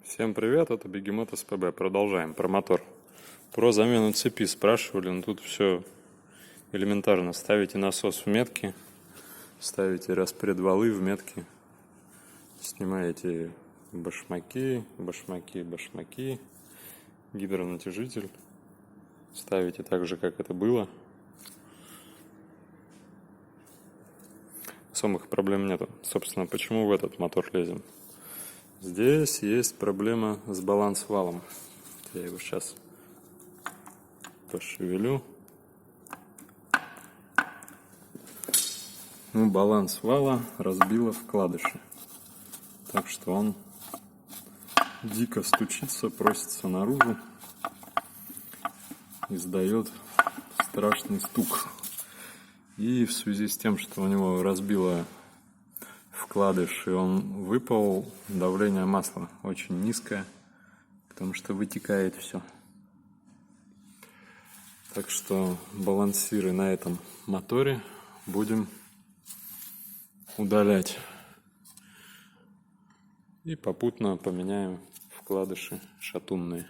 Всем привет, это Бегемот СПБ. Продолжаем про мотор. Про замену цепи спрашивали, но тут все элементарно. Ставите насос в метки, ставите распредвалы в метки, снимаете башмаки, гидронатяжитель. Ставите так же, как это было. Особых проблем нету. Собственно, почему в этот мотор лезем? Здесь есть проблема с баланс-валом. Я его сейчас пошевелю. Баланс вала разбило вкладыши. Так что он дико стучится, просится наружу. Издает страшный стук. И в связи с тем, что у него разбило вкладыш и он выпал, давление масла очень низкое, потому что вытекает все. Так что балансиры на этом моторе будем удалять. И попутно поменяем вкладыши шатунные.